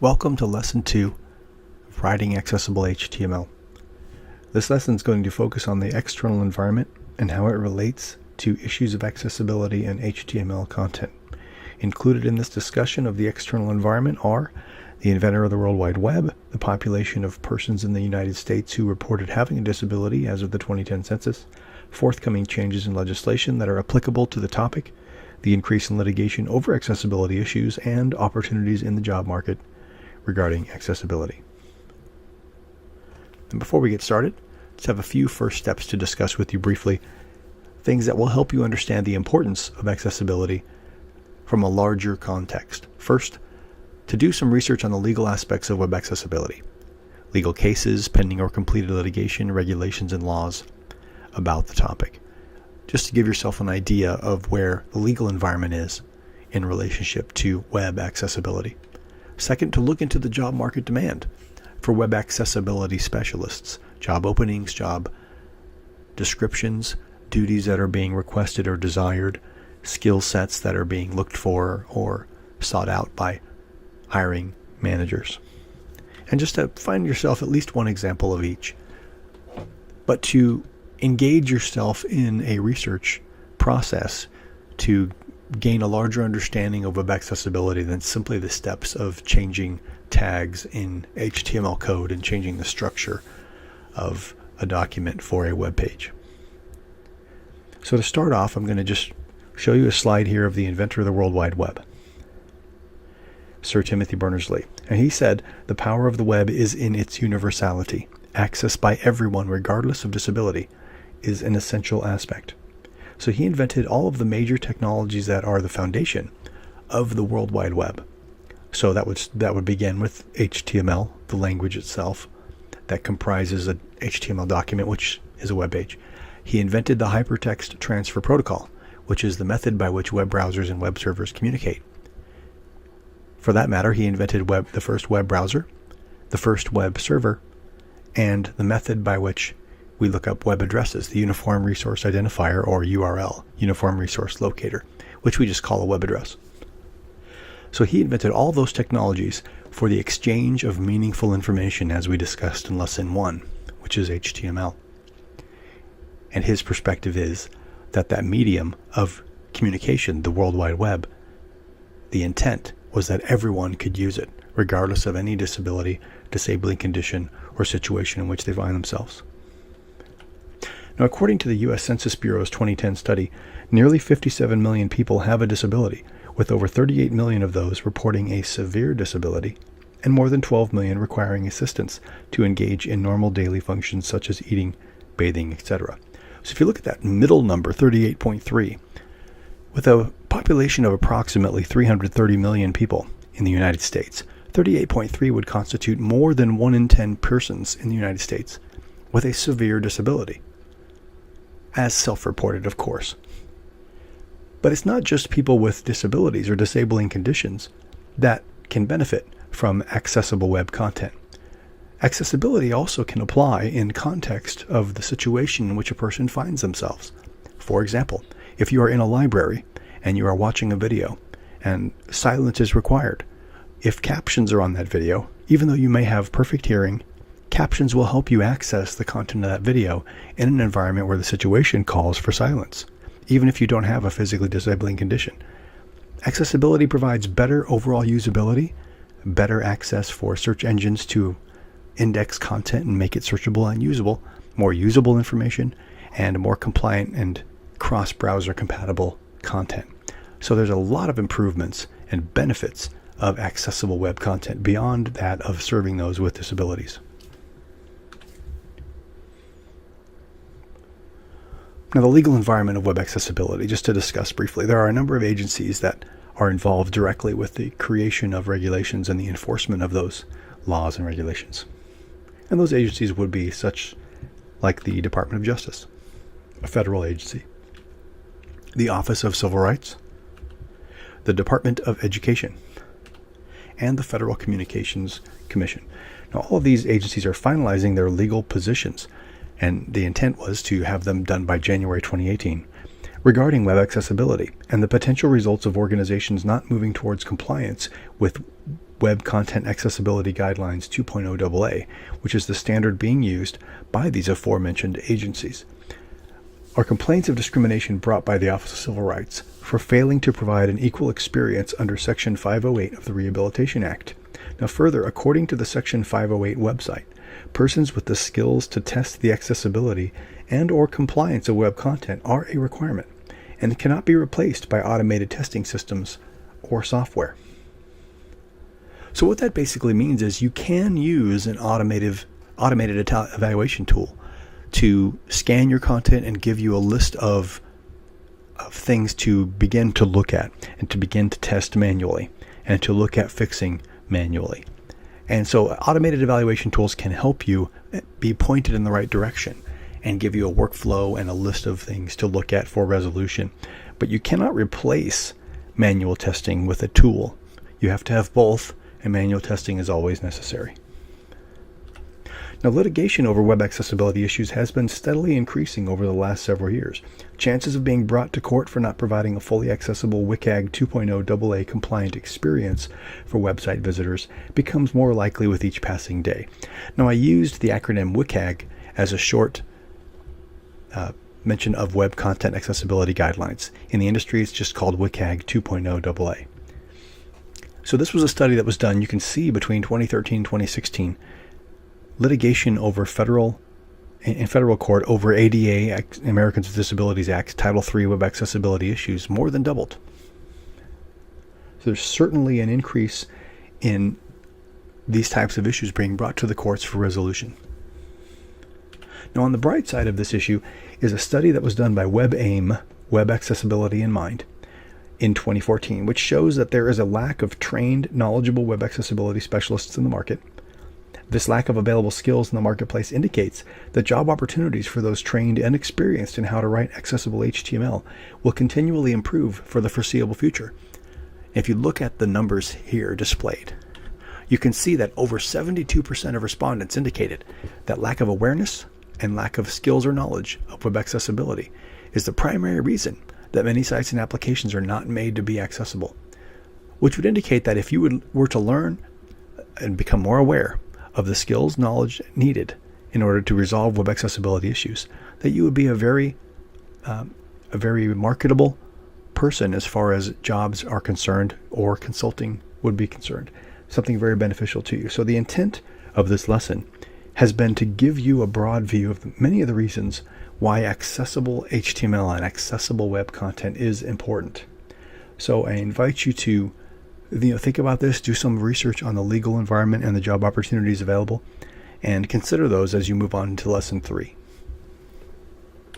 Welcome to Lesson 2 of Writing Accessible HTML. This lesson is going to focus on the external environment and how it relates to issues of accessibility and HTML content. Included in this discussion of the external environment are the inventor of the World Wide Web, the population of persons in the United States who reported having a disability as of the 2010 census, forthcoming changes in legislation that are applicable to the topic, the increase in litigation over accessibility issues, and opportunities in the job market regarding accessibility. And before we get started, let's have a few first steps to discuss with you briefly, things that will help you understand the importance of accessibility from a larger context. First, to do some research on the legal aspects of web accessibility, legal cases, pending or completed litigation, regulations, and laws about the topic, just to give yourself an idea of where the legal environment is in relationship to web accessibility. Second, to look into the job market demand for web accessibility specialists, job openings, job descriptions, duties that are being requested or desired, skill sets that are being looked for or sought out by hiring managers. And just to find yourself at least one example of each, but to engage yourself in a research process to gain a larger understanding of web accessibility than simply the steps of changing tags in HTML code and changing the structure of a document for a web page. So to start off, I'm going to just show you a slide here of the inventor of the World Wide Web, Sir Timothy Berners-Lee. And he said, "The power of the web is in its universality. Access by everyone, regardless of disability, is an essential aspect." So he invented all of the major technologies that are the foundation of the World Wide Web. So that would begin with HTML, the language itself that comprises an HTML document, which is a web page. He invented the hypertext transfer protocol, which is the method by which web browsers and web servers communicate. For that matter, he invented the first web browser, the first web server, and the method by which we look up web addresses, the Uniform Resource Identifier, or URL, Uniform Resource Locator, which we just call a web address. So he invented all those technologies for the exchange of meaningful information, as we discussed in Lesson 1, which is HTML. And his perspective is that that medium of communication, the World Wide Web, the intent was that everyone could use it, regardless of any disability, disabling condition, or situation in which they find themselves. Now, according to the U.S. Census Bureau's 2010 study, nearly 57 million people have a disability, with over 38 million of those reporting a severe disability, and more than 12 million requiring assistance to engage in normal daily functions such as eating, bathing, etc. So if you look at that middle number, 38.3, with a population of approximately 330 million people in the United States, 38.3 would constitute more than 1 in 10 persons in the United States with a severe disability, as self-reported, of course. But it's not just people with disabilities or disabling conditions that can benefit from accessible web content. Accessibility also can apply in context of the situation in which a person finds themselves. For example, if you are in a library and you are watching a video and silence is required, if captions are on that video, even though you may have perfect hearing, captions will help you access the content of that video in an environment where the situation calls for silence, even if you don't have a physically disabling condition. Accessibility provides better overall usability, better access for search engines to index content and make it searchable and usable, more usable information, and more compliant and cross-browser compatible content. So there's a lot of improvements and benefits of accessible web content beyond that of serving those with disabilities. Now, the legal environment of web accessibility, just to discuss briefly, there are a number of agencies that are involved directly with the creation of regulations and the enforcement of those laws and regulations. And those agencies would be such like the Department of Justice, a federal agency, the Office of Civil Rights, the Department of Education, and the Federal Communications Commission. Now, all of these agencies are finalizing their legal positions, and the intent was to have them done by January 2018, regarding web accessibility and the potential results of organizations not moving towards compliance with Web Content Accessibility Guidelines 2.0 AA, which is the standard being used by these aforementioned agencies, are complaints of discrimination brought by the Office of Civil Rights for failing to provide an equal experience under Section 508 of the Rehabilitation Act. Now further, according to the Section 508 website, persons with the skills to test the accessibility and or compliance of web content are a requirement and cannot be replaced by automated testing systems or software. So what that basically means is you can use an automated evaluation tool to scan your content and give you a list of things to begin to look at and to begin to test manually and to look at fixing manually. And so automated evaluation tools can help you be pointed in the right direction and give you a workflow and a list of things to look at for resolution. But you cannot replace manual testing with a tool. You have to have both, and manual testing is always necessary. Now, litigation over web accessibility issues has been steadily increasing over the last several years. Chances of being brought to court for not providing a fully accessible WCAG 2.0 AA compliant experience for website visitors becomes more likely with each passing day. Now, I used the acronym WCAG as a short mention of Web Content Accessibility Guidelines. In the industry, it's just called WCAG 2.0 AA. So this was a study that was done, you can see, between 2013 and 2016. Litigation over federal court over ADA, Americans with Disabilities Act, Title III web accessibility issues more than doubled. So there's certainly an increase in these types of issues being brought to the courts for resolution. Now, on the bright side of this issue is a study that was done by WebAIM, Web Accessibility in Mind, in 2014, which shows that there is a lack of trained, knowledgeable web accessibility specialists in the market. This lack of available skills in the marketplace indicates that job opportunities for those trained and experienced in how to write accessible HTML will continually improve for the foreseeable future. If you look at the numbers here displayed, you can see that over 72% of respondents indicated that lack of awareness and lack of skills or knowledge of web accessibility is the primary reason that many sites and applications are not made to be accessible, which would indicate that if you were to learn and become more aware of the skills, knowledge needed in order to resolve web accessibility issues, that you would be a very marketable person as far as jobs are concerned or consulting would be concerned, something very beneficial to you. So the intent of this lesson has been to give you a broad view of many of the reasons why accessible HTML and accessible web content is important. So I invite you to think about this, do some research on the legal environment and the job opportunities available, and consider those as you move on to lesson 3.